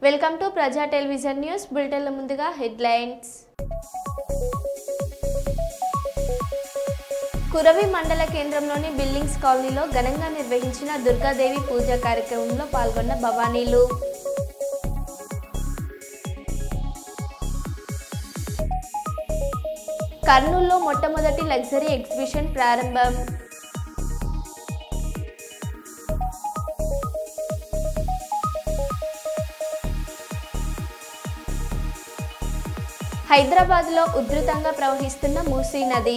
Welcome to ప్రజా television news బులెటిన్ల ముందుగా headlines. Kuravi మండల కేంద్రంలోని బిల్డింగ్స్ కాలనీలో ఘనంగా నిర్వహించిన దుర్గాదేవి పూజా కార్యక్రమంలో పాల్గొన్న భవానీలు. కర్నూలులో మొట్టమొదటి లగ్జరీ ఎగ్జిబిషన్ ప్రారంభం. హైదరాబాద్లో ఉధృతంగా ప్రవహిస్తున్న మూసీ నది.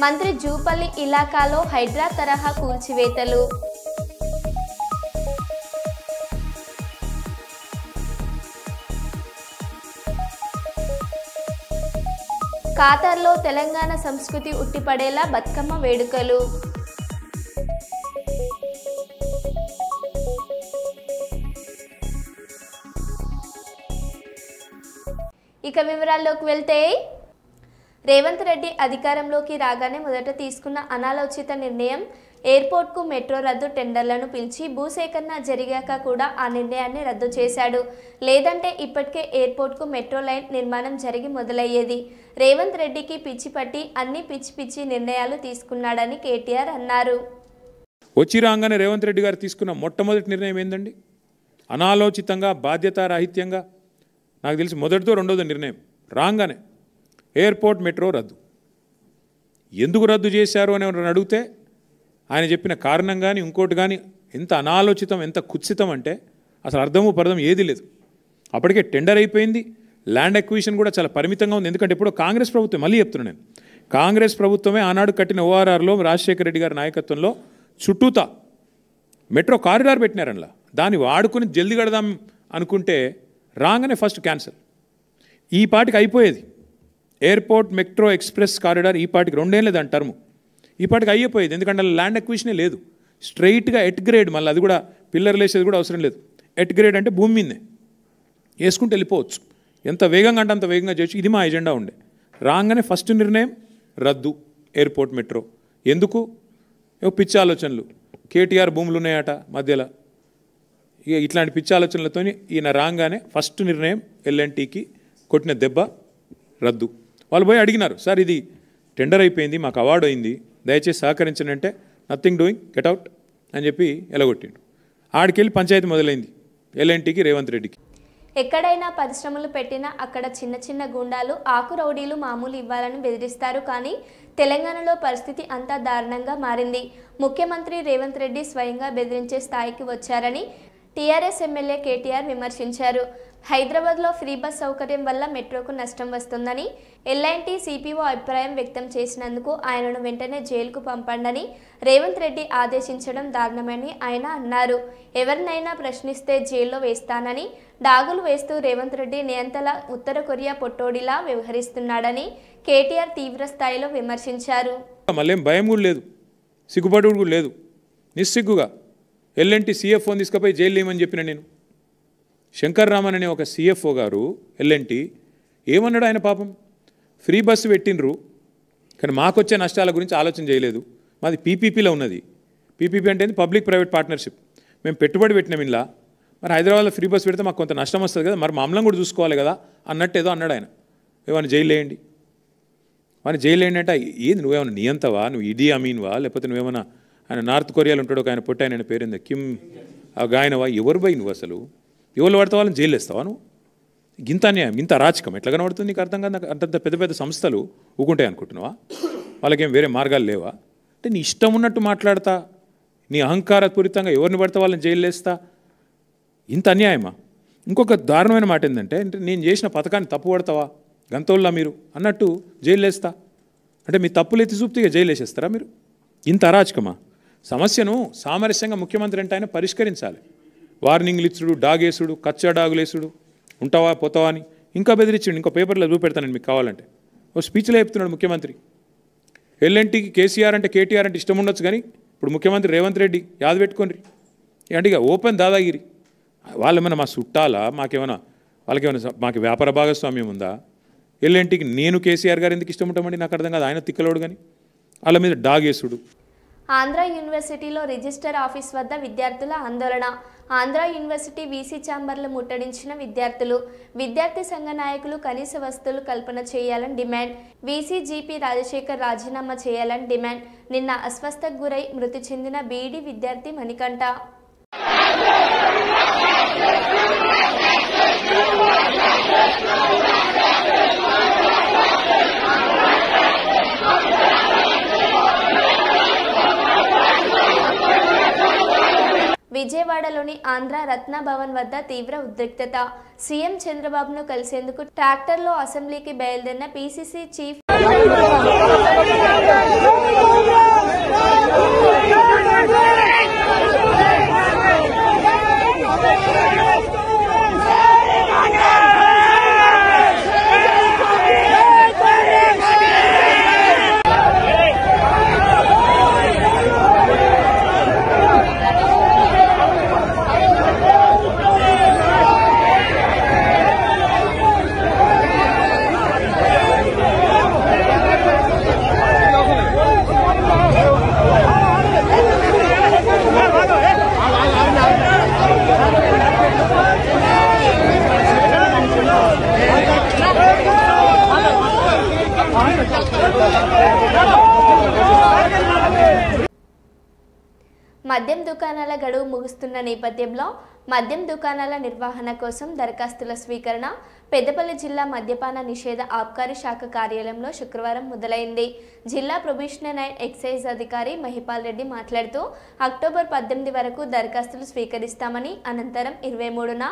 మంత్రి జూపల్లి ఇలాకాలో హైడ్రా తరహా కూల్చివేతలు. ఖాతర్లో తెలంగాణ సంస్కృతి ఉట్టిపడేలా బతుకమ్మ వేడుకలు. ఇక వివరాల్లోకి వెళ్తే, రేవంత్ రెడ్డి అధికారంలోకి రాగానే మొదట తీసుకున్న అనాలోచిత నిర్ణయం ఎయిర్పోర్ట్కు మెట్రో రద్దు. టెండర్లను పిలిచి భూసేకరణ జరిగాక కూడా ఆ నిర్ణయాన్ని రద్దు చేశాడు. లేదంటే ఇప్పటికే ఎయిర్పోర్ట్కు మెట్రో లైన్ నిర్మాణం జరిగి మొదలయ్యేది. రేవంత్ రెడ్డికి పిచ్చి పట్టి అన్ని పిచ్చి నిర్ణయాలు తీసుకున్నాడని కేటీఆర్ అన్నారు. వచ్చి రాగానే రేవంత్ రెడ్డి గారు తీసుకున్న మొట్టమొదటి నిర్ణయం ఏందండి? అనాలోచితంగా, బాధ్యతారాహిత్యంగా, నాకు తెలిసి మొదటితో రెండోది నిర్ణయం రాగానే ఎయిర్పోర్ట్ మెట్రో రద్దు. ఎందుకు రద్దు చేశారు అని ఎవరైనా అడిగితే ఆయన చెప్పిన కారణం కానీ ఇంకోటి కానీ ఎంత అనాలోచితం, ఎంత కుత్సితం అంటే అసలు అర్థము పరదం ఏది లేదు. అప్పటికే టెండర్ అయిపోయింది. ల్యాండ్ ఎక్విజిషన్ కూడా చాలా పరిమితంగా ఉంది. ఎందుకంటే ఎప్పుడో కాంగ్రెస్ ప్రభుత్వం, మళ్ళీ చెప్తున్నాను నేను, కాంగ్రెస్ ప్రభుత్వమే ఆనాడు కట్టిన ఓఆర్ఆర్లో రాజశేఖర రెడ్డి గారి నాయకత్వంలో చుట్టూతా మెట్రో కారిడార్ పెట్టినారు. అందులో దాన్ని వాడుకుని జల్దీ కడదాం అనుకుంటే రాగానే ఫస్ట్ క్యాన్సల్. ఈ పాటికి అయిపోయేది ఎయిర్పోర్ట్ మెట్రో ఎక్స్ప్రెస్ కారిడార్. ఈ పాటికి 2 ఏళ్ళే దాని టర్ము. ఈ పాటికి అయిపోయేది. ఎందుకంటే ల్యాండ్ ఎక్విజిషనే లేదు. స్ట్రైట్గా ఎట్ గ్రేడ్, మళ్ళీ అది కూడా పిల్లర్లు వేసేది కూడా అవసరం లేదు. ఎట్ గ్రేడ్ అంటే భూమి మీదనే వేసుకుంటూ వెళ్ళిపోవచ్చు. ఎంత వేగంగా అంటే అంత వేగంగా చేయొచ్చు. ఇది మా ఎజెండా ఉండే. రాగానే ఫస్ట్ నిర్ణయం రద్దు ఎయిర్పోర్ట్ మెట్రో. ఎందుకు? పిచ్చి ఆలోచనలు. కేటీఆర్ భూములు ఉన్నాయట మధ్యలో. ఇక ఇట్లాంటి పిచ్చి ఆలోచనలతో ఈయన రాగానే ఫస్ట్ నిర్ణయం ఎల్ఎన్టీకి కొట్టిన దెబ్బ రద్దు. వాళ్ళు పోయి అడిగినారు, సార్ ఇది టెండర్ అయిపోయింది, మాకు అవార్డు అయింది, దయచేసి సహకరించండి అంటే నథింగ్ డూయింగ్, గెట్ అవుట్ అని చెప్పి ఎలగొట్టిండు. ఆడికెళ్ళి పంచాయతీ మొదలైంది ఎల్ఎన్టీకి, రేవంత్ రెడ్డికి. ఎక్కడైనా పరిశ్రమలు పెట్టినా అక్కడ చిన్న గుండాలు, ఆకు రౌడీలు మామూలు ఇవ్వాలని బెదిరిస్తారు. కానీ తెలంగాణలో పరిస్థితి అంతా దారుణంగా మారింది. ముఖ్యమంత్రి రేవంత్ రెడ్డి స్వయంగా బెదిరించే స్థాయికి వచ్చారని టీఆర్ఎస్ ఎమ్మెల్యే కేటీఆర్ విమర్శించారు. హైదరాబాద్లో ఫ్రీ బస్ సౌకర్యం వల్ల మెట్రోకు నష్టం వస్తుందని ఎల్ఐన్టీ సిపిఓ అభిప్రాయం వ్యక్తం చేసినందుకు ఆయనను వెంటనే జైలుకు పంపండని రేవంత్ రెడ్డి ఆదేశించడం దారుణమని ఆయన అన్నారు. ఎవరినైనా ప్రశ్నిస్తే జైల్లో వేస్తానని డాగులు వేస్తూ రేవంత్ రెడ్డి నియంతలా ఉత్తర కొరియా పొట్టోడిలా వ్యవహరిస్తున్నాడని కేటీఆర్ తీవ్ర స్థాయిలో విమర్శించారు. మళ్ళేం భయం కూడా లేదు, సిగ్గుపడు కూడా లేదు. నిస్సిగ్గుగా ఎల్ఎన్టీ సిఎఫ్ఓని తీసుకుపోయి జైలు ఏమని చెప్పిన నేను. శంకర్ రామన్ అనే ఒక సిఎఫ్ఓ గారు ఎల్ఎన్టీ ఏమన్నాడు? ఆయన పాపం ఫ్రీ బస్సు పెట్టినరు, కానీ మాకొచ్చే నష్టాల గురించి ఆలోచన చేయలేదు. మాది పీపీపీలో ఉన్నది. పీపీపీ అంటే పబ్లిక్ ప్రైవేట్ పార్ట్నర్షిప్. మేము పెట్టుబడి పెట్టినాం ఇలా. మరి హైదరాబాద్లో ఫ్రీ బస్సు పెడితే మాకు కొంత నష్టం వస్తుంది కదా, మరి మామూలు కూడా చూసుకోవాలి కదా అన్నట్టు ఏదో అన్నాడు ఆయన. ఏమైనా జైలు వేయండి, వాడిని జైలు వేయండి అంటే ఏది నువ్వేమన్నా నియంతవా, నువ్వు ఇడీ అమీన్వా, లేకపోతే నువ్వేమన్నా ఆయన నార్త్ కొరియాలో ఉంటాడు ఒక ఆయన పుట్టి ఆయన పేరుంది కిమ్ గాయనవా, ఎవరు పోయి నువ్వు అసలు ఎవరు పడితే వాళ్ళని జైలు వేస్తావా నువ్వు? ఇంత అన్యాయం, ఇంత అరాచకం ఎట్లా కనబడుతుంది నీకు? అర్థం కాదు. అంతంత పెద్ద పెద్ద సంస్థలు ఊకుంటాయి అనుకుంటున్నావా? వాళ్ళకేం వేరే మార్గాలు లేవా? అంటే నీ ఇష్టం ఉన్నట్టు మాట్లాడతా, నీ అహంకారపూరితంగా ఎవరిని పడితే వాళ్ళని జైలు వేస్తా, ఇంత అన్యాయమా? ఇంకొక దారుణమైన మాట ఏంటంటే, నేను చేసిన పథకాన్ని తప్పు పడతావా గంతోళ్ళ మీరు అన్నట్టు జైలు వేస్తా అంటే మీ తప్పులు ఎత్తి చూపుతూ జైలు వేసేస్తారా మీరు? ఇంత అరాచకమా? సమస్యను సామరస్యంగా ముఖ్యమంత్రి అంటే ఆయన పరిష్కరించాలి. వార్నింగ్లు ఇచ్చుడు, డాగేసుడు, కచ్చా డాగులేసుడు, ఉంటావా పోతావా అని ఇంకా బెదిరించుడు. ఇంకో పేపర్లో చూపెడతానండి మీకు కావాలంటే. ఓ స్పీచ్లో చెప్తున్నాడు ముఖ్యమంత్రి. ఎల్ఎన్టీకి కేసీఆర్ అంటే కేటీఆర్ అంటే ఇష్టం ఉండొచ్చు, కానీ ఇప్పుడు ముఖ్యమంత్రి రేవంత్ రెడ్డి యాద పెట్టుకోండి. అంటే ఇక ఓపెన్ దాదాగిరి. వాళ్ళేమైనా మా చుట్టాలా? మాకేమైనా వాళ్ళకేమైనా మాకు వ్యాపార భాగస్వామ్యం ఉందా? ఎల్ఎన్టీకి నేను కేసీఆర్ గారు ఎందుకు ఇష్టం ఉంటామండి? నాకు అర్థం కాదు. ఆయన తిక్కలోడు కానీ వాళ్ళ మీద డాగేసుడు. ఆంధ్ర యూనివర్సిటీలో రిజిస్టర్ ఆఫీస్ వద్ద విద్యార్థుల ఆందోళన. ఆంధ్ర యూనివర్సిటీ వీసీ ఛాంబర్లు ముట్టడించిన విద్యార్థులు. విద్యార్థి సంఘ నాయకులు కనీస వసతులు కల్పన చేయాలని డిమాండ్. వీసీ జీపీ రాజశేఖర్ రాజీనామా చేయాలని డిమాండ్. నిన్న అస్వస్థకు గురై మృతి చెందిన బీఈడీ విద్యార్థి మణికంఠ. విజయవాడలోని ఆంధ్ర రత్న భవన్ వద్ద తీవ్ర ఉద్రిక్తత. సీఎం చంద్రబాబును కలిసేందుకు ట్రాక్టర్లో అసెంబ్లీకి బయలుదేరిన పీసీసీ చీఫ్ మద్యం దుకాణాల గడువు ముగుస్తున్న నేపథ్యంలో మద్యం దుకాణాల నిర్వహణ కోసం దరఖాస్తుల స్వీకరణ పెద్దపల్లి జిల్లా మద్యపాన నిషేధ ఆబ్కారీ శాఖ కార్యాలయంలో శుక్రవారం మొదలైంది. జిల్లా ప్రొబేషనరీ అండ్ ఎక్సైజ్ అధికారి మహిపాల్ రెడ్డి మాట్లాడుతూ అక్టోబర్ 18 వరకు దరఖాస్తులు స్వీకరిస్తామని, అనంతరం 23న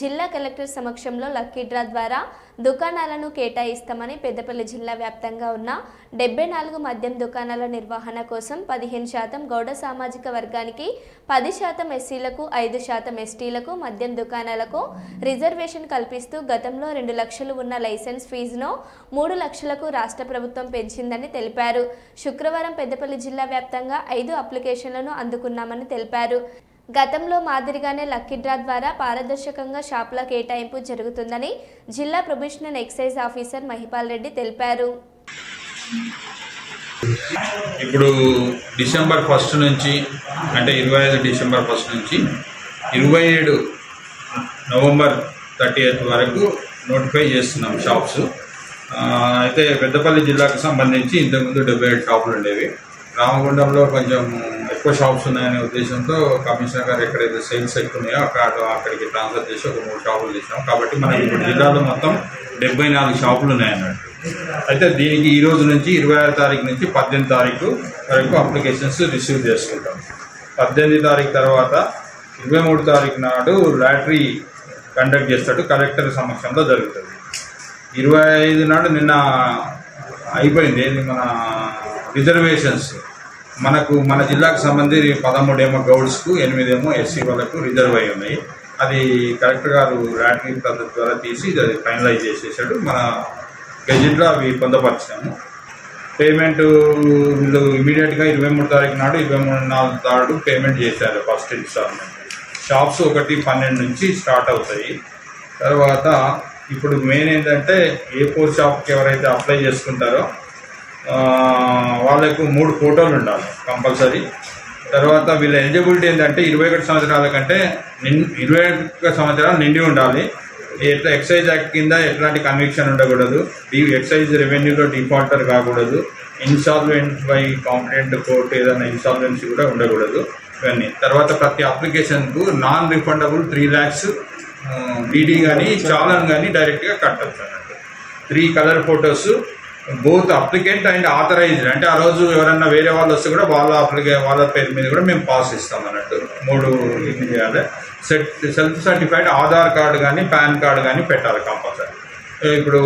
జిల్లా కలెక్టర్ సమక్షంలో లక్కీ డ్రా ద్వారా దుకాణాలను కేటాయిస్తామని, పెద్దపల్లి జిల్లా వ్యాప్తంగా ఉన్న 74 మద్యం దుకాణాల నిర్వహణ కోసం 15% గౌడ సామాజిక వర్గానికి, 10% ఎస్సీలకు, 5% ఎస్టీలకు మద్యం దుకాణాలకు రిజర్వేషన్ కల్పిస్తూ గతంలో 2 లక్షలు ఉన్న లైసెన్స్ ఫీజును 3 లక్షలకు రాష్ట్ర ప్రభుత్వం పెంచిందని తెలిపారు. శుక్రవారం పెద్దపల్లి జిల్లా వ్యాప్తంగా 5 అప్లికేషన్లను అందుకున్నామని తెలిపారు. గతంలో మాదిరిగానే లక్కీ డ్రా ద్వారా పారదర్శకంగా షాపుల కేటాయింపు జరుగుతుందని జిల్లా probationary excise officer Mahipal Reddy తెలిపారు. ఇప్పుడు డిసెంబర్ 1 నుంచి అంటే 25 డిసెంబర్ 1 నుంచి 27 నవంబర్ 30 వరకు నోటిఫై చేస్తున్నాం షాప్స్. అయితే పెద్దపల్లి జిల్లాకు సంబంధించి ఇంతకుముందు 77 షాపులు ఉండేవి. రామగుండంలో కొంచెం ఎక్కువ షాప్స్ ఉన్నాయనే ఉద్దేశంతో కమిషనర్ గారు ఎక్కడైతే సేల్స్ ఎక్కువ ఉన్నాయో అక్కడికి ట్రాన్స్ఫర్ చేసి ఒక 3 షాపులు చేసినాం. కాబట్టి మనకి ఇప్పుడు జిల్లాలో మొత్తం 74 షాపులు ఉన్నాయన్నట్టు. అయితే దీనికి ఈ రోజు నుంచి 26 తారీఖు నుంచి 18 తారీఖు వరకు అప్లికేషన్స్ రిసీవ్ చేసుకుంటాం. 18 తారీఖు తర్వాత 23 తారీఖు నాడు లాటరీ కండక్ట్ చేస్తాడు, కలెక్టర్ సమక్షంలో జరుగుతుంది. 25 నాడు నిన్న అయిపోయింది మన రిజర్వేషన్స్. మన జిల్లాకు సంబంధించి 13 ఏమో గౌడ్స్కు, 8 ఏమో ఎస్సీ వాళ్ళకు రిజర్వ్ అయి ఉన్నాయి. అది కలెక్టర్ గారు లాటరీ పద్ధతి ద్వారా తీసి అది ఫైనలైజ్ చేసేసాడు. మన గెజిట్లో అవి పొందపరిచాము. పేమెంట్ వీళ్ళు ఇమీడియట్గా 23 తారీఖు నాడు 23 నాడు పేమెంట్ చేశారు ఫస్ట్ ఇన్స్టాల్మెంట్. షాప్స్ 1-12 నుంచి స్టార్ట్ అవుతాయి. తర్వాత ఇప్పుడు మెయిన్ ఏంటంటే A4 షాప్కి ఎవరైతే అప్లై చేసుకుంటారో వాళ్ళకు 3 ఫోటోలు ఉండాలి కంపల్సరీ. తర్వాత వీళ్ళ ఎలిజిబిలిటీ ఏంటంటే 21 సంవత్సరాల కంటే 21 సంవత్సరాలు నిండి ఉండాలి. ఎట్లా ఎక్సైజ్ యాక్ట్ కింద ఎట్లాంటి కన్విక్షన్ ఉండకూడదు, ఎక్సైజ్ రెవెన్యూలో డిఫాల్టర్ కాకూడదు, ఇన్సాల్వెంట్ బై కాంపిటెంట్ కోర్టు ఏదైనా ఇన్సాల్వెన్సీ కూడా ఉండకూడదు ఇవన్నీ. తర్వాత ప్రతి అప్లికేషన్కు నాన్ రిఫండబుల్ 3 lakhs డీడీ కానీ చాలన్ కానీ డైరెక్ట్గా కట్టచ్చు అన్నట్టు. 3 colour photos both applicant and authorised, అంటే ఆ రోజు ఎవరన్నా వేరే వాళ్ళు వస్తే కూడా వాళ్ళ పేరు మీద కూడా మేము పాస్ ఇస్తాం అన్నట్టు. 3 ఇది చేయాలి. సెల్ఫ్ సర్టిఫైడ్ ఆధార్ కార్డు కానీ పాన్ కార్డు కానీ పెట్టాలి కంపల్సరీ. ఇప్పుడు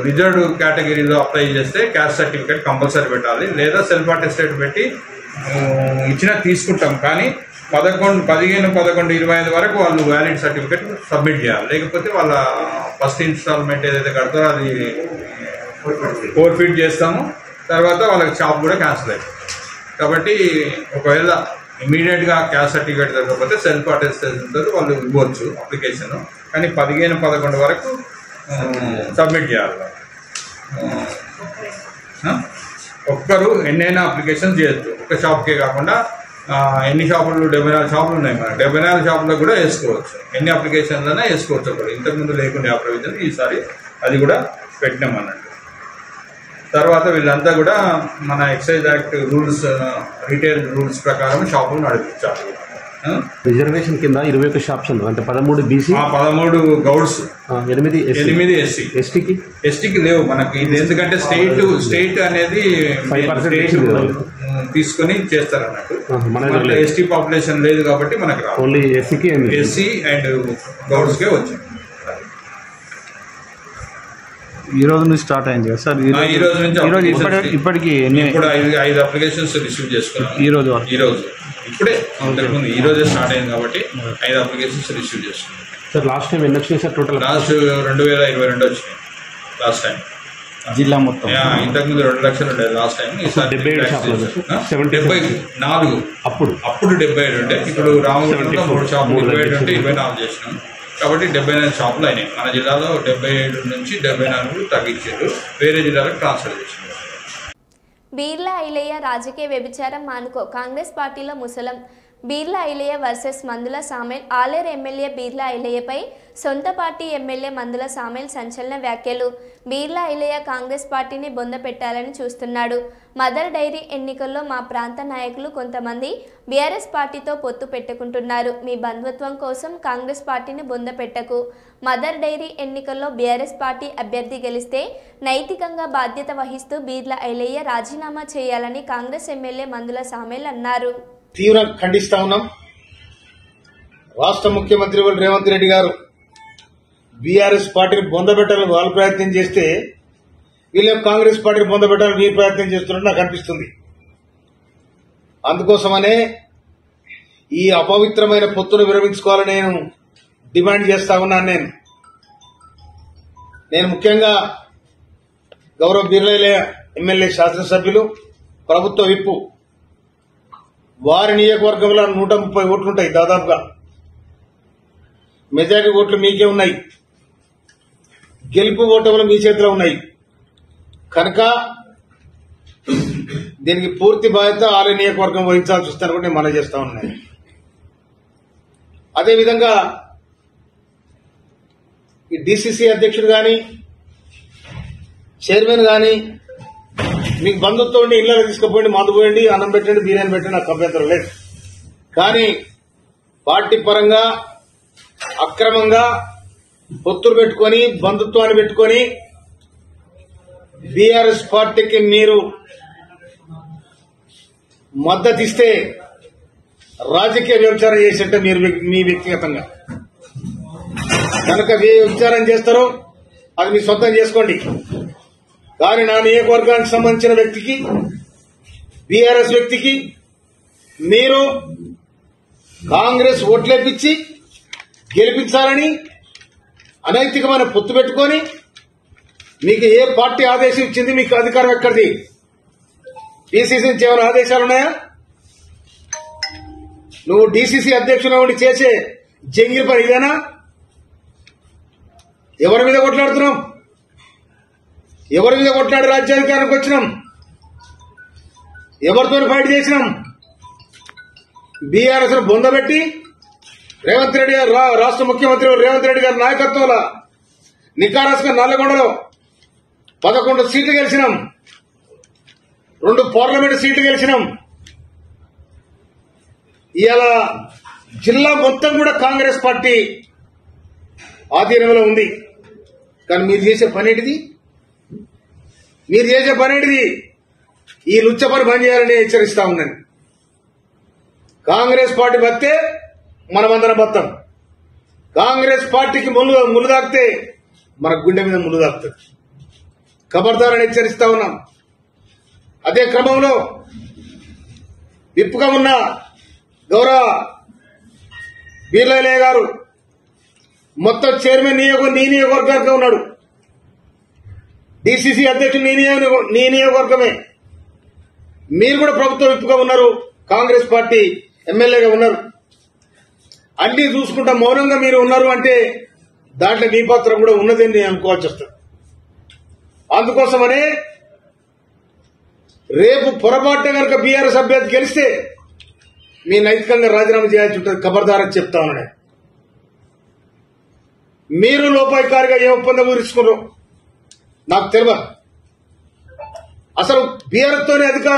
రిజర్వ్డ్ కేటగిరీలో అప్లై చేస్తే క్యాస్ట్ సర్టిఫికేట్ కంపల్సరీ పెట్టాలి, లేదా సెల్ఫ్ అటెస్టెడ్ పెట్టి ఇచ్చినా తీసుకుంటాం. కానీ 15-11-25 వరకు వాళ్ళు వ్యాలిడ్ సర్టిఫికేట్ సబ్మిట్ చేయాలి. లేకపోతే వాళ్ళ ఫస్ట్ ఇన్స్టాల్మెంట్ ఏదైతే కడతారో అది ఫోర్ఫిట్ చేస్తాము. తర్వాత వాళ్ళకి షాప్ కూడా క్యాన్సిల్ అవుతుంది. కాబట్టి ఒకవేళ ఇమీడియట్గా క్యాస్ట్ సర్టిఫికేట్ దొరకకపోతే సెల్ఫ్ అటెస్టెడ్ ఉంటుంది, వాళ్ళు ఇవ్వచ్చు అప్లికేషన్. కానీ 15-11 వరకు సబ్మిట్ చేయాలి. ఒక్కరు ఎన్నైనా అప్లికేషన్ చేయొచ్చు. ఒక షాప్కే కాకుండా ఎన్ని షాపులు 74 షాపులు ఉన్నాయి. మన 74 షాపులకు కూడా వేసుకోవచ్చు. ఎన్ని అప్లికేషన్లైనా వేసుకోవచ్చు. ఒకరు ఇంతకుముందు లేకుండా ఆ ప్రొవిజన్ ఈసారి అది కూడా పెట్టినాం అన్నట్టు. తర్వాత వీళ్ళంతా కూడా మన excise act rules, retail rules ప్రకారం షాపులు నడిపించాలి. రిజర్వేషన్ కింద 21 షాప్స్ ఉన్నాయి. అంటే 13 బీసీ, 13 గౌడ్స్, 8 ఎస్సీ. ఎస్టీకి లేవు మనకి. ఇది ఎందుకంటే స్టేట్ అనేది తీసుకుని చేస్తారు అన్నట్టు. ఎస్టీ పాపులేషన్ లేదు కాబట్టి మనకు రావు. ఓన్లీ ఎస్సీ అండ్ గౌడ్స్కే వచ్చింది. ఈ రోజు నుంచి స్టార్ట్ అయింది కదా సార్? ఈ రోజు నుంచి ఇప్పటికి ఇప్పుడు 5 అప్లికేషన్స్ రిసీవ్ చేసుకున్నాం. ఈ రోజు ఇప్పుడే ఇంతకుముందు ఈ రోజే స్టార్ట్ అయింది కాబట్టి 5 అప్లికేషన్స్ రిసీవ్ చేస్తున్నాం. సార్ లాస్ట్ టైం ఎన్ని వచ్చినాయి సార్ టోటల్? లాస్ట్ 2022 వచ్చినాయి లాస్ట్ టైం జిల్లా మొత్తం. ఇంతకుముందు 2 లక్షలు ఉండేది లాస్ట్ టైం. ఈసారి 74 అప్పుడు 77 ఉంటే ఇప్పుడు రామగుండంలో 3 షాపులు 27 ఉంటే 24 చేసినాం. కాబట్టి 79 షాపులు అయినాయి. మన జిల్లాలో 77 నుంచి 74 తగ్గించారు. వేరే జిల్లాలకు ట్రాన్స్ఫర్ చేసినారు. బీర్లా ఐలయ్య రాజకీయ వ్యభిచారం మానుకో, కాంగ్రెస్ పార్టీలో ముసలం. బీర్లా ఐలయ్య వర్సెస్ మందుల సామేల్. ఆలేరు ఎమ్మెల్యే బీర్లా ఐలయ్యపై సొంత పార్టీ ఎమ్మెల్యే మందుల సామేల్ సంచలన వ్యాఖ్యలు. బీర్లా ఐలయ్య కాంగ్రెస్ పార్టీని బొంద పెట్టాలని చూస్తున్నాడు. మదర్ డైరీ ఎన్నికల్లో మా ప్రాంత నాయకులు కొంతమంది బీఆర్ఎస్ పార్టీతో పొత్తు పెట్టుకుంటున్నారు. మీ బంధుత్వం కోసం కాంగ్రెస్ పార్టీని బొంద పెట్టకు. మదర్ డైరీ ఎన్నికల్లో బీఆర్ఎస్ పార్టీ అభ్యర్థి గెలిస్తే నైతికంగా బాధ్యత వహిస్తూ బీర్లా ఐలయ్య రాజీనామా చేయాలని కాంగ్రెస్ ఎమ్మెల్యే మందుల సామేల్ అన్నారు. తీవ్రంగా ఖండిస్తా ఉన్నాం. రాష్ట్ర ముఖ్యమంత్రి రేవంత్ రెడ్డి గారు బీఆర్ఎస్ పార్టీని బొందబెట్టాలని వాళ్ళు ప్రయత్నం చేస్తే వీళ్ళే కాంగ్రెస్ పార్టీని బొందబెట్టాలని మీరు ప్రయత్నం చేస్తున్నట్టు నాకు అనిపిస్తుంది. అందుకోసమనే ఈ అపవిత్రమైన పొత్తును విరమించుకోవాలని నేను డిమాండ్ చేస్తా ఉన్నాను. నేను ముఖ్యంగా గౌరవ బీర్లా ఎమ్మెల్యే శాసనసభ్యులు, ప్రభుత్వ విప్పు, వారి నియోజకవర్గంలో 130 ఓట్లుంటాయి. దాదాపుగా మెజారిటీ ఓట్లు మీకే ఉన్నాయి. గెలుపు ఓటములు మీ చేతిలో ఉన్నాయి కనుక దీనికి పూర్తి బాధ్యత ఆలయ నియోజకవర్గం వహించాల్సి వస్తుందని కూడా నేను మనవి చేస్తా ఉన్నాను. అదేవిధంగా ఈ డీసీసీ అధ్యక్షుడు కానీ చైర్మన్ కానీ మీకు బంధుత్వం ఉండి ఇళ్ళకి తీసుకుపోయింది, మందు పోయండి, అన్నం పెట్టండి, బిర్యానీ పెట్టండి, నాకు అభ్యంతరం లేదు. కానీ పార్టీ పరంగా అక్రమంగా పొత్తులు పెట్టుకొని బంధుత్వాన్ని పెట్టుకొని బీఆర్ఎస్ పార్టీకి మీరు మద్దతు ఇస్తే రాజకీయ వ్యభిచారం చేసేట మీరు మీ వ్యక్తిగతంగా కనుక వ్యభిచారం చేస్తారో అది మీ సొంతం చేసుకోండి. కానీ నా నియోజకవర్గానికి సంబంధించిన వ్యక్తికి, బీఆర్ఎస్ వ్యక్తికి మీరు కాంగ్రెస్ ఓట్లేపించి గెలిపించాలని అనైతికమైన పొత్తు పెట్టుకొని మీకు ఏ పార్టీ ఆదేశం ఇచ్చింది? మీకు అధికారం ఎక్కడిది? పీసీసీ నుంచి ఏమైనా ఆదేశాలున్నాయా? నువ్వు డీసీసీ అధ్యక్షుడు ఉండి చేసే జంగిల్ పని ఇదేనా? ఎవరి మీద కొట్లాడుతున్నాం? ఎవరి మీద కొట్లాడి రాజ్యాధికారానికి వచ్చినాం? ఎవరితో ఫైట్ చేసినాం? బీఆర్ఎస్ బొందబెట్టి రేవంత్ రెడ్డి గారు, రాష్ట్ర ముఖ్యమంత్రి రేవంత్ రెడ్డి గారి నాయకత్వంలో నికారస్గా నల్లగొండలో 11 సీట్లు గెలిచినాం, 2 పార్లమెంటు సీట్లు గెలిచినాం. ఇవాళ జిల్లా మొత్తం కూడా కాంగ్రెస్ పార్టీ ఆధీనంలో ఉంది. కానీ మీరు చేసే పనేటిది? ఈ లుచ్చ పని బంద్ చేయాలని హెచ్చరిస్తా ఉన్నాను. కాంగ్రెస్ పార్టీ బతే మనమందరం బతాం. కాంగ్రెస్ పార్టీకి ముళ్ళు తాకితే మన గుండె మీద ముళ్ళు తాకుతుంది. ఖబర్దారని హెచ్చరిస్తా ఉన్నాం. అదే క్రమంలో విప్పుగా ఉన్న గౌరవ బీర్లా గారు మొత్తం చైర్మన్ నీ నియోజకవర్గంగా ఉన్నాడు. డీసీసీ అధ్యక్షుడు నీ నియోజకవర్గమే. మీరు కూడా ప్రభుత్వ విప్పుగా ఉన్నారు, కాంగ్రెస్ పార్టీ ఎమ్మెల్యేగా ఉన్నారు. అన్ని చూసుకుంటా మౌనంగా మీరు ఉన్నారు అంటే దాంట్లో మీ పాత్ర కూడా ఉన్నదని నేను అనుకోవాల్సి వస్తుంది. అందుకోసమనే రేపు పొరపాటున కనుక బీఆర్ఎస్ అభ్యర్థి గెలిస్తే మీ నైతికంగా రాజీనామా చేయాల్సి ఉంటుంది. ఖబర్దారని చెప్తా ఉన్నాను. మీరు లోపాయికారిగా ఏ ఒప్పందం కుదుర్చుకున్నారు నాకు తెలియదు. అసలు బీఆర్ఎస్ తోనే అధిక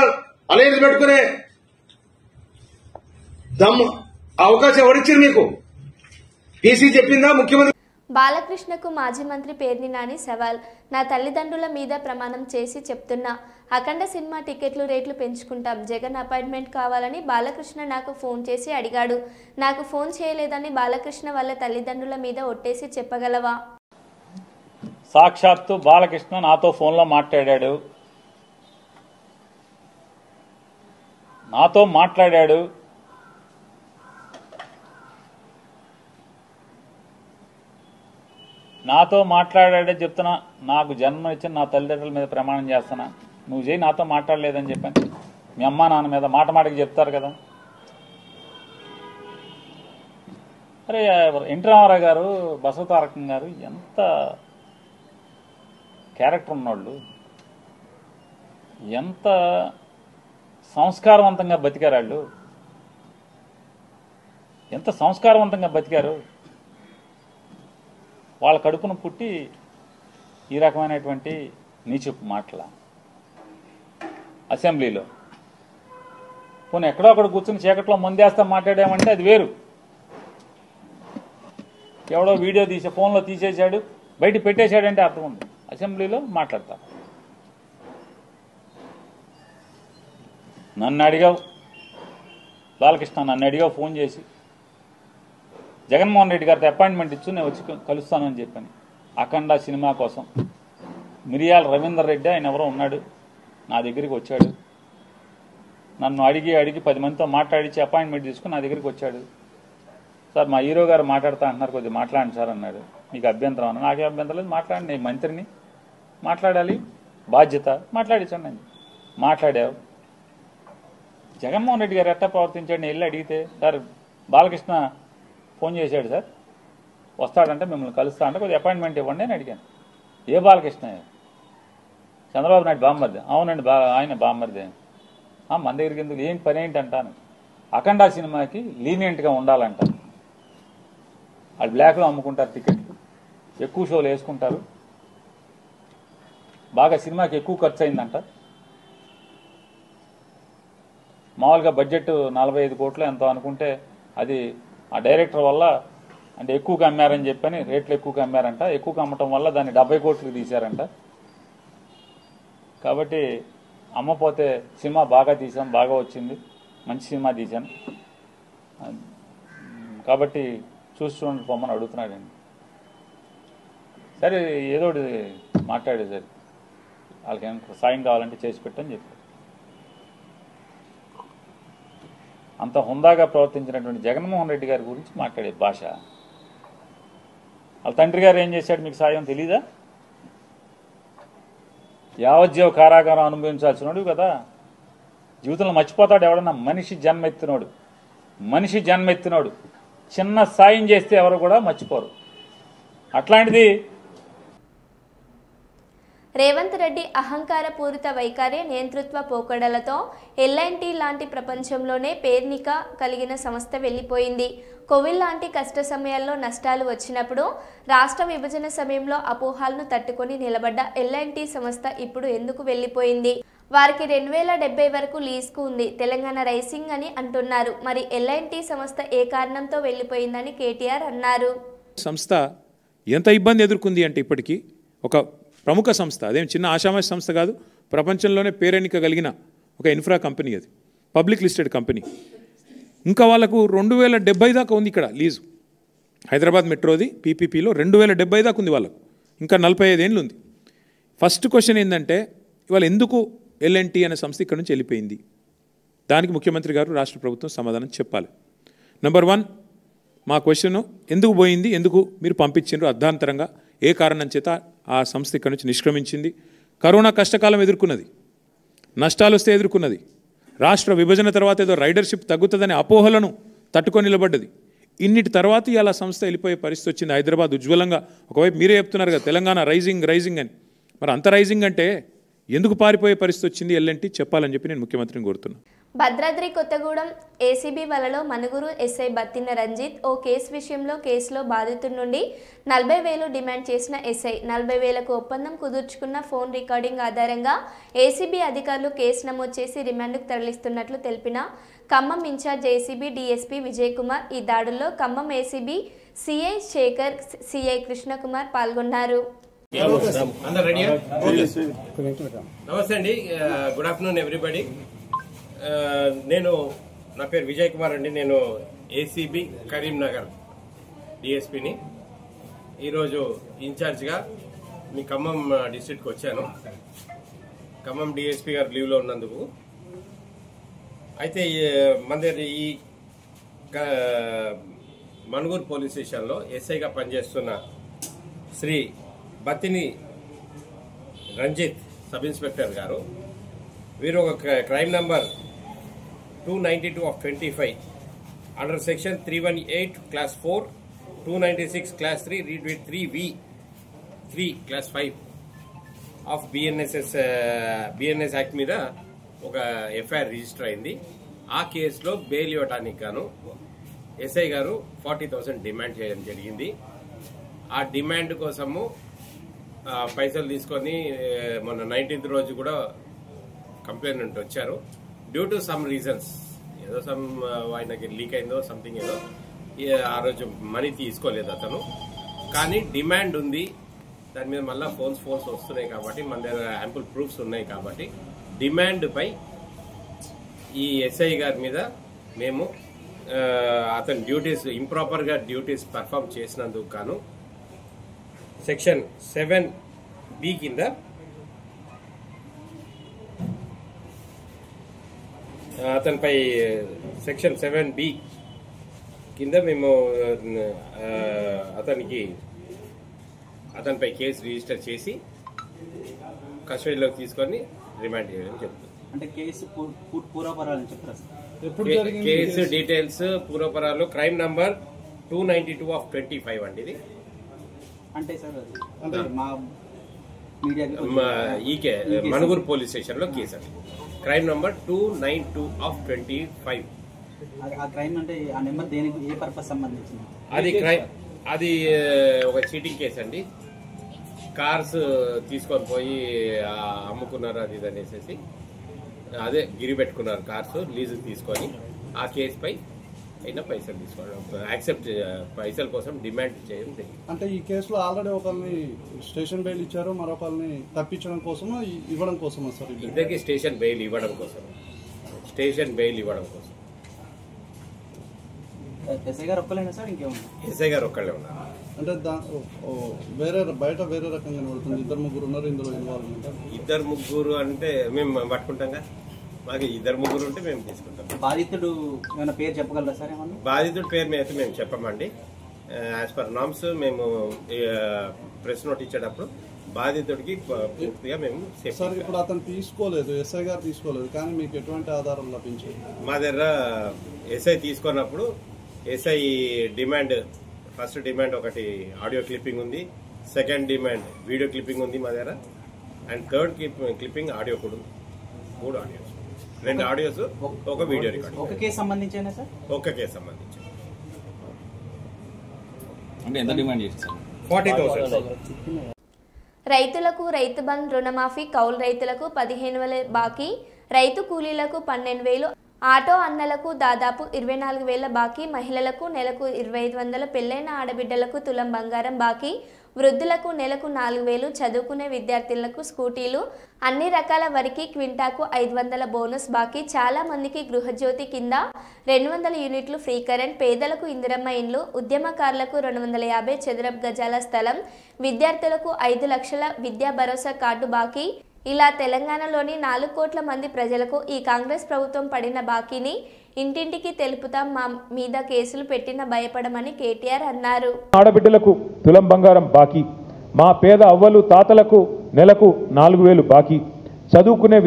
అలయన్స్ పెట్టుకునే దమ్ము అవకాశం ఎవరిచ్చారు మీకు? పీసీ చెప్పిందా ముఖ్యమంత్రి? బాలకృష్ణకు మాజీ మంత్రి పేర్ని నాని సవాల్. నా తల్లిదండ్రుల మీద ప్రమాణం చేసి చెప్తున్నా, అఖండ సినిమా టికెట్లు రేట్లు పెంచుకుంటాం. జగన్ అపాయింట్మెంట్ కావాలని బాలకృష్ణ నాకు ఫోన్ చేసి అడిగాడు. నాకు ఫోన్ చేయలేదని బాలకృష్ణ వాళ్ళ తల్లిదండ్రుల మీద ఒట్టేసి చెప్పగలవా? సాక్షాత్తు బాలకృష్ణ నాతో ఫోన్లో మాట్లాడాడు. నాతో మాట్లాడాడే చెప్తున్నా. నాకు జన్మనిచ్చిన నా తల్లిదండ్రుల మీద ప్రమాణం చేస్తున్నా. నువ్వు చేయి, నాతో మాట్లాడలేదని చెప్పాను. మీ అమ్మా నాన్న మీద మాటకి చెప్తారు కదా. అరే ఎన్టీ రామారావు గారు, బసవతారకం గారు ఎంత క్యారెక్టర్ ఉన్నోళ్ళు, ఎంత సంస్కారవంతంగా బతికారు వాళ్ళు, ఎంత సంస్కారవంతంగా బతికారు. వాళ్ళ కడుపును పుట్టి ఈ రకమైనటువంటి నీచపు మాటల అసెంబ్లీలో పోనీ ఎక్కడో అక్కడ కూర్చుని చీకట్లో ముందేస్తా మాట్లాడామంటే అది వేరు. ఎవడో వీడియో తీసే ఫోన్లో తీసేశాడు, బయట పెట్టేశాడంటే అర్థం ఉంది. అసెంబ్లీలో మాట్లాడతారు. నన్ను అడిగావు బాలకృష్ణ, నన్ను అడిగావు ఫోన్ చేసి, జగన్మోహన్ రెడ్డి గారితో అపాయింట్మెంట్ ఇచ్చు నేను వచ్చి కలుస్తానని చెప్పాను. అఖండ సినిమా కోసం మిరియాల రవీందర్ రెడ్డి ఆయన ఎవరో ఉన్నాడు, నా దగ్గరికి వచ్చాడు. నన్ను అడిగి 10 మందితో మాట్లాడించి అపాయింట్మెంట్ తీసుకుని నా దగ్గరికి వచ్చాడు. సార్ మా హీరో గారు మాట్లాడుతా అంటున్నారు, కొద్దిగా మాట్లాడండి సార్ అన్నాడు. మీకు అభ్యంతరం అన్నా? నాకే అభ్యంతరం లేదు, మాట్లాడండి, నేను మంత్రిని, మాట్లాడాలి, బాధ్యత, మాట్లాడించండి. మాట్లాడావు. జగన్మోహన్ రెడ్డి గారు ఎట్టా ప్రవర్తించాడు? నేను వెళ్ళి అడిగితే, సార్ బాలకృష్ణ ఫోన్ చేశాడు సార్, వస్తాడంటే మిమ్మల్ని కలుస్తా అంటే కొద్దిగా అపాయింట్మెంట్ ఇవ్వండి అని అడిగాను. ఏ బాలకృష్ణ? చంద్రబాబు నాయుడు బామ్మర్ది. అవునండి, ఆయన బామ్మర్ది. మన దగ్గరికి ఎందుకు, ఏం పని ఏంటి అంటాను. అఖండ సినిమాకి లీనియంట్గా ఉండాలంట. వాళ్ళు బ్లాక్లో అమ్ముకుంటారు టికెట్లు, ఎక్కువ షోలు వేసుకుంటారు, బాగా సినిమాకి ఎక్కువ ఖర్చు అయిందంట. మామూలుగా బడ్జెట్ 45 కోట్లు ఎంతో అనుకుంటే అది ఆ డైరెక్టర్ వల్ల అంటే ఎక్కువగా అమ్మారని చెప్పని రేట్లు ఎక్కువగా అమ్మారంట. ఎక్కువగా అమ్మటం వల్ల దాన్ని 70 కోట్లకు తీశారంట. కాబట్టి అమ్మపోతే సినిమా బాగా తీసాం, బాగా వచ్చింది, మంచి సినిమా తీశాను, కాబట్టి చూడండి పొమ్మని అడుగుతున్నాడండి. సరే ఏదో మాట్లాడేది సరే, వాళ్ళకి ఏమైనా సాయం కావాలంటే చేసి పెట్టని చెప్పారు. అంత హుందాగా ప్రవర్తించినటువంటి జగన్మోహన్ రెడ్డి గారి గురించి మాట్లాడే భాష. వాళ్ళ తండ్రి గారు ఏం చేశాడు మీకు సాయం తెలీదా? యావజ్జీవ కారాగారం అనుభవించాల్సినోడు కదా. జీవితంలో మర్చిపోతాడు ఎవడన్నా? మనిషి జన్మెత్తినోడు చిన్న సాయం చేస్తే ఎవరు కూడా మర్చిపోరు. అట్లాంటిది రేవంత్ రెడ్డి అహంకారపూరిత వైఖరి, నియంతృత్వ పోకడలతో ఎల్ఐన్టీ లాంటి ప్రపంచంలోనే పేర్నిక కలిగిన సంస్థ వెళ్ళిపోయింది. కోవిడ్ లాంటి కష్ట సమయాల్లో నష్టాలు వచ్చినప్పుడు రాష్ట్ర విభజన సమయంలో అపోహాలను తట్టుకొని నిలబడ్డ ఎల్ఐన్టీ సంస్థ ఇప్పుడు ఎందుకు వెళ్ళిపోయింది? వారికి 2070 వరకు లీజ్కు ఉంది. తెలంగాణ రైసింగ్ అని అంటున్నారు. మరి ఎల్ఐన్టీ సంస్థ ఏ కారణంతో వెళ్ళిపోయిందని కేటీఆర్ అన్నారు. సంస్థ ఎంత ఇబ్బంది ఎదుర్కొంది అంటే ఇప్పటికీ ఒక ప్రముఖ సంస్థ, అదేం చిన్న ఆషామాషి సంస్థ కాదు, ప్రపంచంలోనే పేరెన్నిక కలిగిన ఒక ఇన్ఫ్రా కంపెనీ, అది పబ్లిక్ లిస్టెడ్ కంపెనీ. ఇంకా వాళ్ళకు 2070 దాకా ఉంది ఇక్కడ లీజు. హైదరాబాద్ మెట్రోది పీపీపీలో 2070 దాకా ఉంది వాళ్ళకు, ఇంకా 45 ఏళ్ళు ఉంది. ఫస్ట్ క్వశ్చన్ ఏంటంటే ఇవాళ ఎందుకు ఎల్ఎన్టీ అనే సంస్థ ఇక్కడ నుంచి వెళ్ళిపోయింది? దానికి ముఖ్యమంత్రి గారు, రాష్ట్ర ప్రభుత్వం సమాధానం చెప్పాలి. నెంబర్ 1 మా క్వశ్చన్ ఎందుకు పోయింది, ఎందుకు మీరు పంపించారు అర్ధాంతరంగా, ఏ కారణం చేత ఆ సంస్థ ఇక్కడ నుంచి నిష్క్రమించింది? కరోనా కష్టకాలం ఎదుర్కొన్నది, నష్టాలు వస్తే ఎదుర్కొన్నది, రాష్ట్ర విభజన తర్వాత ఏదో రైడర్షిప్ తగ్గుతుందనే అపోహలను తట్టుకొని నిలబడ్డది. ఇన్నిటి తర్వాత ఇలా సంస్థ వెళ్ళిపోయే పరిస్థితి వచ్చింది. హైదరాబాద్ ఉజ్వలంగా, ఒకవైపు మీరే చెప్తున్నారు కదా తెలంగాణ రైజింగ్ అని, మరి అంత రైజింగ్ అంటే ఎందుకు పారిపోయే పరిస్థితి వచ్చింది ఎల్ఎన్టీ చెప్పాలని చెప్పి నేను ముఖ్యమంత్రిని కోరుతున్నాను. భద్రాద్రి కొత్తగూడెం ఏసీబీ వలలో మనుగురు ఎస్ఐ బత్తిన రంజిత్ ఓ కేసు విషయంలో కేసులో బాధితుడి నుండి 40,000 డిమాండ్ చేసిన ఎస్ఐ 40,000కు ఒప్పందం కుదుర్చుకున్న ఫోన్ రికార్డింగ్ ఆధారంగా ఏసీబీ అధికారులు కేసు నమోదు చేసి రిమాండ్కు తరలిస్తున్నట్లు తెలిపిన Khammam in-charge ACB DSP Vijay Kumar ఈ దాడుల్లో Khammam ACB CI Shekhar, CI Krishnakumar పాల్గొన్నారు. నమస్తే అండి, గుడ్ ఆఫ్టర్నూన్ ఎవ్రీబడి. నా పేరు విజయ్ కుమార్ అండి. నేను ఏసీబీ కరీంనగర్ డిఎస్పీని. ఈరోజు ఇన్ఛార్జ్గా మీ ఖమ్మం డిస్ట్రిక్ట్కి వచ్చాను. ఖమ్మం డిఎస్పీ గారు లీవ్లో ఉన్నందుకు. అయితే మన దగ్గర ఈ మనుగూరు పోలీస్ స్టేషన్లో ఎస్ఐగా పనిచేస్తున్న శ్రీ బత్తిని రంజిత్ సబ్ ఇన్స్పెక్టర్ గారు, వీరు ఒక crime number 292/25 under section 318 class 4, 296 class 3, read with 3V3 class 5 of BNS act మీద ఒక ఎఫ్ఐఆర్ రిజిస్టర్ అయింది. ఆ కేసులో బెయిల్ ఇవ్వడానికి గాను ఎస్ఐ గారు 40,000 డిమాండ్ చేయడం జరిగింది. ఆ డిమాండ్ కోసము పైసలు తీసుకొని మొన్న 19th రోజు కూడా కంప్లైంట్ వచ్చారు. డ్యూ టు సమ్ రీజన్స్, ఏదో సమ్ ఆయనకి లీక్ అయిందో సంథింగ్ ఏదో, ఆ రోజు మనీ తీసుకోలేదు అతను. కానీ డిమాండ్ ఉంది, దాని మీద మళ్ళీ ఫోన్స్ వస్తున్నాయి కాబట్టి మన దగ్గర యాంపుల్ ప్రూఫ్స్ ఉన్నాయి కాబట్టి డిమాండ్ పై ఈ ఎస్ఐ గారి మీద మేము అతని డ్యూటీస్ ఇంప్రాపర్గా డ్యూటీస్ పర్ఫామ్ చేసినందుకు గాను సెక్షన్ 7B కింద అతనిపై సెక్షన్ 7B కింద మేము అతనిపై కేసు రిజిస్టర్ చేసి కస్టడీలోకి తీసుకొని రిమాండ్ చేయడం జరుగుతుంది. అంటే కేసు పూర్వపరాలు చెప్తారా? కేసు డీటెయిల్స్ పూర్వపరాలు క్రైమ్ నంబర్ 292/25 అండి. ఇది అంటే సార్ అంటే మా మీడియా మనుగూరు పోలీస్ స్టేషన్ లో కేసు అండి. Crime number 292/25. ఆ క్రైమ్ అంటే ఆ నెంబర్ దేనికి ఏ పర్పస్ సంబంధించింది? అది ఒక చీటింగ్ కేసు అండి. కార్స్ తీసుకొని పోయి అమ్ముకున్నారు అది ఇది అనేసి, అదే గిరి పెట్టుకున్నారు కార్స్ లీజు తీసుకొని. ఆ కేసుపై అయినా పైసలు తీసుకోవడం, యాక్సెప్ట్ పైసల కోసం డిమాండ్ చేయడం జరిగింది. అంటే ఈ కేసులో ఆల్రెడీ ఒకరిని స్టేషన్ బెయిల్ ఇచ్చారు, మరొకరిని తప్పించడం కోసమా ఇవ్వడం కోసమా సార్? ఇద్దరికి స్టేషన్ బెయిల్ ఇవ్వడం కోసం. ఎస్ఐ గారు ఒక్కలేనా సార్? ఇంకేమన్నా? ఎస్ఐ గారు ఒక్కళ్ళే ఉన్నారు. అంటే బయట వేరే రకంగా కనబడుతుంది. 2-3 ఉన్నారు ఇందులో ఇన్వాల్వ్మెంట్. 2-3 అంటే మేము పట్టుకుంటాంగా, మాకు 2-3 ఉంటే మేము తీసుకుంటాం. బాధితుడు ఏమైనా పేరు చెప్పగలరా సార్? ఏమన్నా బాధితుడి పేరు అయితే మేము చెప్పమండి. యాజ్ పర్ నామ్స్ మేము ప్రెస్ నోట్ ఇచ్చేటప్పుడు బాధితుడికి పూర్తిగా మేము సార్ ఇప్పుడు అతను తీసుకోలేదు, ఎస్ఐ గారు తీసుకోలేదు, కానీ మీకు ఎటువంటి ఆధారం లభించింది? మా దగ్గర ఎస్ఐ తీసుకున్నప్పుడు ఎస్ఐ డిమాండ్, ఫస్ట్ డిమాండ్ ఒకటి ఆడియో క్లిప్పింగ్ ఉంది, సెకండ్ డిమాండ్ వీడియో క్లిప్పింగ్ ఉంది మా దగ్గర, అండ్ థర్డ్ క్లిప్పింగ్ ఆడియో కూడా ఉంది. 3 ఆడియోస్, 2 ఆడియోస్, ఒక వీడియో రికార్డింగ్. ఒక కేసు సంబంధించేనా సార్? ఒక కేసు సంబంధించి. అంటే ఎంత డిమాండ్ చేస్తారు? 40,000. రైతులకు రైతు బంధు రుణమాఫీ, కౌలు రైతులకు 15,000 బాకీ, రైతు కూలీలకు 12,000, ఆటో అన్నలకు దాదాపు 24,000 బాకీ, మహిళలకు నెలకు 2,500, పెళ్లైన ఆడబిడ్డలకు తులం బంగారం బాకీ, వృద్ధులకు నెలకు 4,000, చదువుకునే విద్యార్థులకు స్కూటీలు, అన్ని రకాల వరికి క్వింటాకు 500 బోనస్ బాకీ, చాలా మందికి గృహజ్యోతి కింద 200 యూనిట్లు ఫ్రీ కరెంట్, పేదలకు ఇందిరమ్మ ఇండ్లు, ఉద్యమకారులకు 250 చదరపు గజాల స్థలం, విద్యార్థులకు 5 లక్షల విద్యా భరోసా కార్డు బాకీ. ఇలా తెలంగాణలోని 4 కోట్ల మంది ప్రజలకు ఈ కాంగ్రెస్ ప్రభుత్వం పడిన బాకీని ఇంటింటికి తెలుపుతాం, మా మీద కేసులు పెట్టిన భయపడమని కేటీఆర్ అన్నారు. ఆడబిడ్డలకు తులం బంగారం బాకీ, మా పేద అవ్వలు తాతలకు నెలకు 4,000 బాకీ, చదువుకునే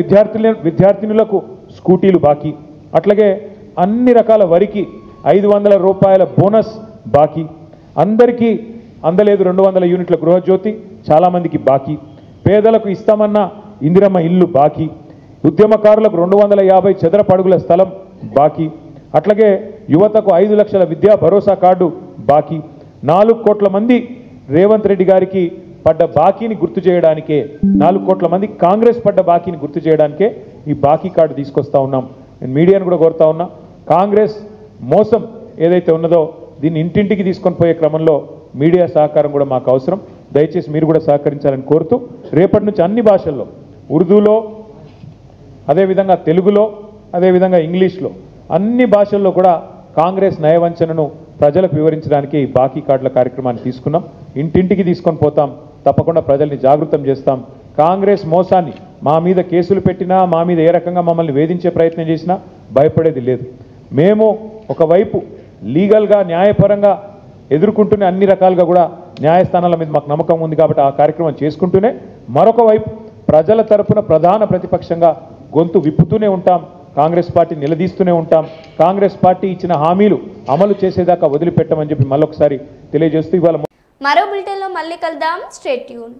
విద్యార్థినులకు స్కూటీలు బాకీ, అట్లాగే అన్ని రకాల వరికి 500 రూపాయల బోనస్ బాకీ, అందరికీ అందలేదు 200 యూనిట్ల గృహజ్యోతి, చాలామందికి బాకీ, పేదలకు ఇస్తామన్న ఇందిరమ్మ ఇల్లు బాకీ, ఉద్యమకారులకు 250 చదరపు అడుగుల స్థలం బాకీ, అట్లాగే యువతకు 5 లక్షల విద్యా భరోసా కార్డు బాకీ, 4 కోట్ల మంది రేవంత్ రెడ్డి గారికి పడ్డ బాకీని గుర్తు చేయడానికే, 4 కోట్ల మంది కాంగ్రెస్ పడ్డ బాకీని గుర్తు చేయడానికే ఈ బాకీ కార్డు తీసుకొస్తా ఉన్నాం. నేను మీడియాను కూడా కోరుతా ఉన్నా, కాంగ్రెస్ మోసం ఏదైతే ఉన్నదో దీన్ని ఇంటింటికి తీసుకొని పోయే క్రమంలో మీడియా సహకారం కూడా మాకు అవసరం. దయచేసి మీరు కూడా సహకరించాలని కోరుతూ రేపటి నుంచి అన్ని భాషల్లో, ఉర్దూలో, అదేవిధంగా తెలుగులో, అదేవిధంగా ఇంగ్లీష్లో, అన్ని భాషల్లో కూడా కాంగ్రెస్ నయవంచనను ప్రజలకు వివరించడానికి బాకీ కార్డుల కార్యక్రమాన్ని తీసుకున్నాం. ఇంటింటికి తీసుకొని పోతాం, తప్పకుండా ప్రజల్ని జాగృతం చేస్తాం. కాంగ్రెస్ మోసాన్ని మా మీద కేసులు పెట్టినా, మా మీద ఏ రకంగా మమ్మల్ని వేధించే ప్రయత్నం చేసినా భయపడేది లేదు. మేము ఒకవైపు లీగల్గా న్యాయపరంగా ఎదుర్కొంటూనే అన్ని రకాలుగా కూడా న్యాయస్థానాల మీద మాకు నమ్మకం ఉంది కాబట్టి ఆ కార్యక్రమం చేసుకుంటూనే, మరొక వైపు ప్రజల తరపున ప్రధాన ప్రతిపక్షంగా గొంతు విప్పుతూనే ఉంటాం. కాంగ్రెస్ పార్టీ నిలదీస్తూనే ఉంటాం. కాంగ్రెస్ పార్టీ ఇచ్చిన హామీలు అమలు చేసేదాకా వదిలిపెట్టమని చెప్పి మళ్ళొకసారి తెలియజేస్తూ ఇవాళ మరో బులెటిన్లో మళ్ళీ కలుద్దాం. Stay tune.